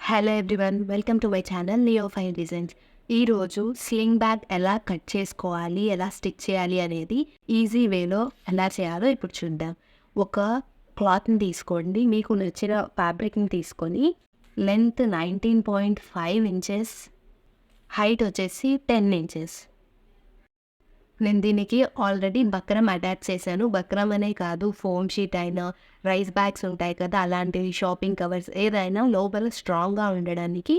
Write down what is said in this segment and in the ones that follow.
Hello everyone, welcome to my channel neo five designs. ఈరోజు sling bag ఎలా cut చేసుకోవాలి, ఎలా స్టిచ్ చేయాలి అనేది ఈజీ వేలో ఎలా చేయాలో ఇప్పుడు చూద్దాం. ఒక క్లాత్ని తీసుకోండి, మీకు నచ్చిన ఫ్యాబ్రిక్ని తీసుకొని లెంత్ 19.5 ఇంచెస్, హైట్ వచ్చేసి 10 ఇంచెస్. నేను దీనికి ఆల్రెడీ బక్రం అటాచ్ చేశాను. బక్రం అనే కాదు, ఫోమ్ షీట్ అయినా, రైస్ బ్యాగ్స్ ఉంటాయి కదా, అలాంటివి, షాపింగ్ కవర్స్ ఏదైనా లోపల స్ట్రాంగ్గా ఉండడానికి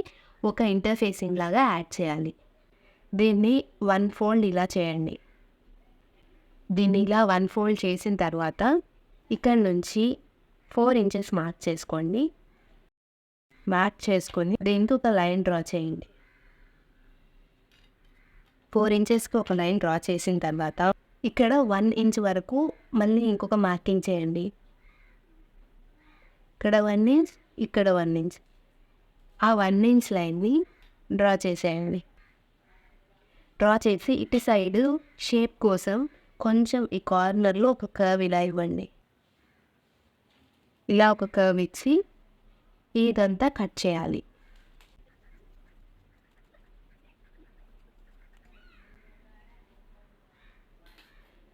ఒక ఇంటర్ఫేసింగ్ లాగా యాడ్ చేయాలి. దీన్ని 1 ఫోల్డ్ ఇలా చేయండి. దీన్ని ఇలా 1 ఫోల్డ్ చేసిన తర్వాత ఇక్కడ నుంచి 4 ఇంచెస్ మార్క్ చేసుకోండి. మార్క్ చేసుకొని దీనికి ఒక లైన్ డ్రా చేయండి. 4 ఇంచెస్కి ఒక లైన్ డ్రా చేసిన తర్వాత ఇక్కడ 1 ఇంచ్ వరకు మళ్ళీ ఇంకొక మార్కింగ్ చేయండి. ఇక్కడ 1 ఇంచ్, ఇక్కడ 1 ఇంచ్. ఆ 1 ఇంచ్ లైన్ని డ్రా చేసేయండి. డ్రా చేసి ఇటు సైడ్ షేప్ కోసం కొంచెం ఈ కార్నర్లో ఒక కర్వ్ ఇలా ఇవ్వండి. ఇలా ఒక కర్వ్ ఇచ్చి ఇదంతా కట్ చేయాలి.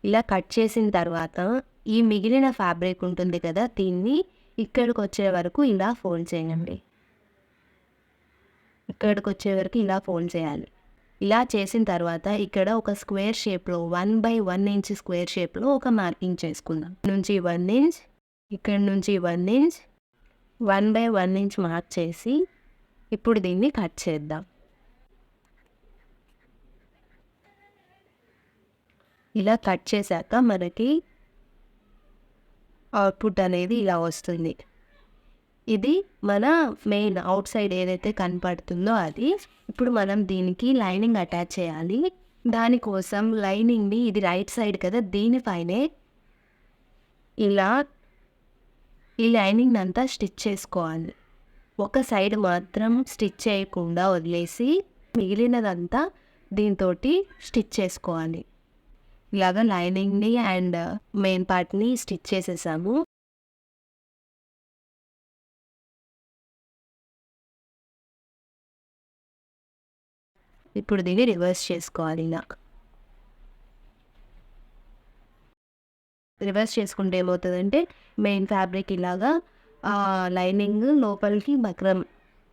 ఇలా కట్ చేసిన తర్వాత ఈ మిగిలిన ఫ్యాబ్రిక్ ఉంటుంది కదా, దీన్ని ఇక్కడికి వచ్చే వరకు ఇలా ఫోల్డ్ చేయండి. ఇక్కడికి వచ్చే వరకు ఇలా ఫోల్డ్ చేయాలి. ఇలా చేసిన తర్వాత ఇక్కడ ఒక స్క్వేర్ షేప్లో 1/1 ఇంచ్ స్క్వేర్ షేప్లో ఒక మార్కింగ్ చేసుకుందాం. నుంచి 1 ఇంచ్, ఇక్కడ నుంచి 1 ఇంచ్, 1/1 ఇంచ్ మార్క్ చేసి ఇప్పుడు దీన్ని కట్ చేద్దాం. ఇలా కట్ చేశాక మనకి అవుట్పుట్ అనేది ఇలా వస్తుంది. ఇది మన మెయిన్ అవుట్ సైడ్ ఏదైతే కనపడుతుందో అది. ఇప్పుడు మనం దీనికి లైనింగ్ అటాచ్ చేయాలి. దానికోసం లైనింగ్ని, ఇది రైట్ సైడ్ కదా, దీనిపైనే ఇలా ఈ లైనింగ్ అంతా స్టిచ్ చేసుకోవాలి. ఒక సైడ్ మాత్రం స్టిచ్ చేయకుండా వదిలేసి మిగిలినదంతా దీంతో స్టిచ్ చేసుకోవాలి. ఇలాగా లైనింగ్ని అండ్ మెయిన్ పార్ట్ని స్టిచ్ చేసేసాము. ఇప్పుడు దీన్ని రివర్స్ చేసుకోవాలి. ఇలా రివర్స్ చేసుకుంటే ఏమవుతుందంటే మెయిన్ ఫ్యాబ్రిక్ ఇలాగా లైనింగ్ లోపలికి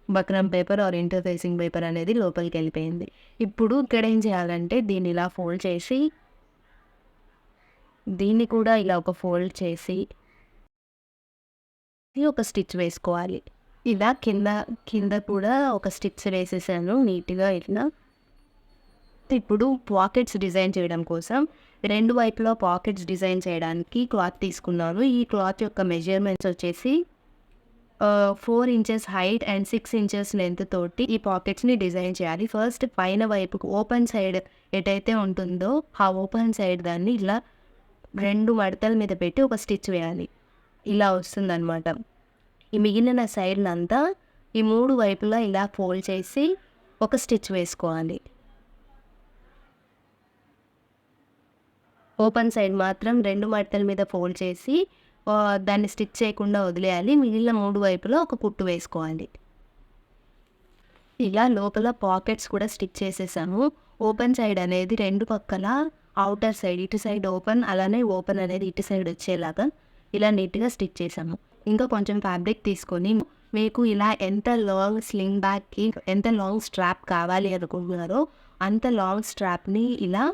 buckram paper or interfacing paper అనేది లోపలికి వెళ్ళిపోయింది. ఇప్పుడు ఇక్కడ ఏం చేయాలంటే దీన్ని ఇలా ఫోల్డ్ చేసి దీన్ని కూడా ఇలా ఒక ఫోల్డ్ చేసి ఒక స్టిచ్ వేసుకోవాలి. ఇలా కింద కూడా ఒక స్టిచ్ వేసేసాను నీట్గా ఇట్లా. ఇప్పుడు పాకెట్స్ డిజైన్ చేయడం కోసం రెండు వైపులా పాకెట్స్ డిజైన్ చేయడానికి క్లాత్ తీసుకున్నాను. ఈ క్లాత్ యొక్క మెజర్మెంట్స్ వచ్చేసి 4 inches height and 6 inches length తోటి ఈ పాకెట్స్ని డిజైన్ చేయాలి. ఫస్ట్ పైన వైపుకు ఓపెన్ సైడ్ ఎటైతే ఉంటుందో ఆ ఓపెన్ సైడ్ దాన్ని ఇలా 2 మడతల మీద పెట్టి ఒక స్టిచ్ వేయాలి. ఇలా వస్తుందన్నమాట. ఈ మిగిలిన సైడ్నంతా ఈ 3 వైపులా ఇలా ఫోల్డ్ చేసి ఒక స్టిచ్ వేసుకోవాలి. ఓపెన్ సైడ్ మాత్రం 2 మడతల మీద ఫోల్డ్ చేసి దాన్ని స్టిచ్ చేయకుండా వదిలేయాలి. మిగిలిన 3 వైపులా ఒక కుట్టు వేసుకోవాలి. ఇలా లోపల పాకెట్స్ కూడా స్టిచ్ చేసేసాము. ఓపెన్ సైడ్ అనేది 2 పక్కల అవుటర్ సైడ్, ఇటు సైడ్ ఓపెన్, అలానే ఓపెన్ అనేది ఇటు సైడ్ వచ్చేలాగా ఇలా నీట్గా స్టిచ్ చేసాము. ఇంకా కొంచెం ఫ్యాబ్రిక్ తీసుకొని మీకు ఇలా ఎంత లాంగ్ స్లింగ్ బ్యాగ్కి ఎంత లాంగ్ స్ట్రాప్ కావాలి అనుకుంటున్నారో అంత లాంగ్ స్ట్రాప్ని ఇలా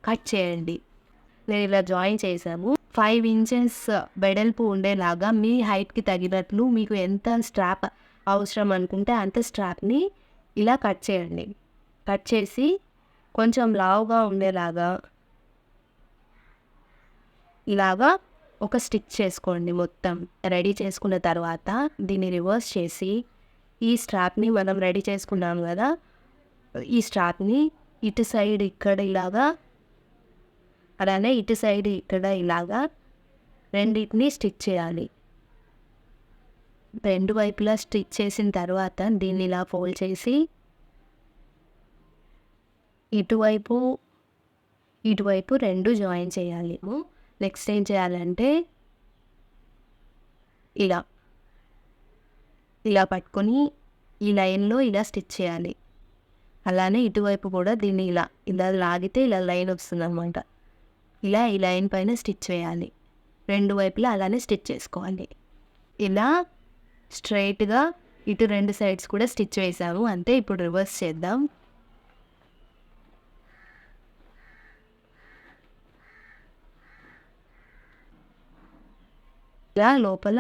కట్ చేయండి. నేను ఇలా జాయిన్ చేసాము. 5 ఇంచెస్ వెడల్పు ఉండేలాగా మీ హైట్కి తగినట్లు మీకు ఎంత స్ట్రాప్ అవసరం అనుకుంటే అంత స్ట్రాప్ని ఇలా కట్ చేయండి. కట్ చేసి కొంచెం లావుగా ఉండేలాగా ఇలాగా ఒక స్టిచ్ చేసుకోండి. మొత్తం రెడీ చేసుకున్న తర్వాత దీన్ని రివర్స్ చేసి ఈ స్ట్రాప్ని మనం రెడీ చేసుకున్నాం కదా, ఈ స్ట్రాప్ని ఇటు సైడ్ ఇక్కడ ఇలాగా, అలానే ఇటు సైడ్ ఇక్కడ ఇలాగా రెండింటిని స్టిచ్ చేయాలి. 2 వైపులా స్టిచ్ చేసిన తర్వాత దీన్ని ఇలా ఫోల్డ్ చేసి ఇటువైపు 2 జాయిన్ చేయాలి. నెక్స్ట్ ఏం చేయాలంటే ఇలా పట్టుకొని ఈ లైన్లో ఇలా స్టిచ్ చేయాలి. అలానే ఇటువైపు కూడా దీన్ని ఇలా ఇలా లాగితే ఇలా లైన్ వస్తుందన్నమాట. ఇలా ఈ లైన్ పైన స్టిచ్ చేయాలి. 2 వైపులా అలానే స్టిచ్ చేసుకోవాలి. ఇలా స్ట్రైట్గా ఇటు 2 సైడ్స్ కూడా స్టిచ్ వేసాము అంతే. ఇప్పుడు రివర్స్ చేద్దాం. ఇలా లోపల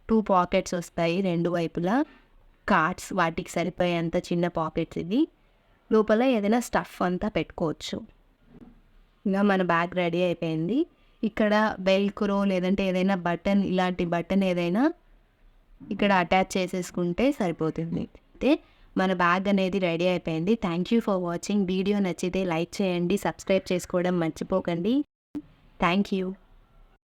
2 పాకెట్స్ వస్తాయి 2 వైపులా. కార్డ్స్ వాటికి సరిపోయేంత చిన్న పాకెట్స్ ఇవి. లోపల ఏదైనా స్టఫ్ అంతా పెట్టుకోవచ్చు. ఇలా మన బ్యాగ్ రెడీ అయిపోయింది. ఇక్కడ వెల్క్రో లేదంటే ఏదైనా బటన్, ఇలాంటి బటన్ ఏదైనా ఇక్కడ అటాచ్ చేసేసుకుంటే సరిపోతుంది. అయితే మన బ్యాగ్ అనేది రెడీ అయిపోయింది. Thank you for watching. Video నచ్చితే లైక్ చేయండి, సబ్స్క్రైబ్ చేసుకోవడం మర్చిపోకండి. Thank you.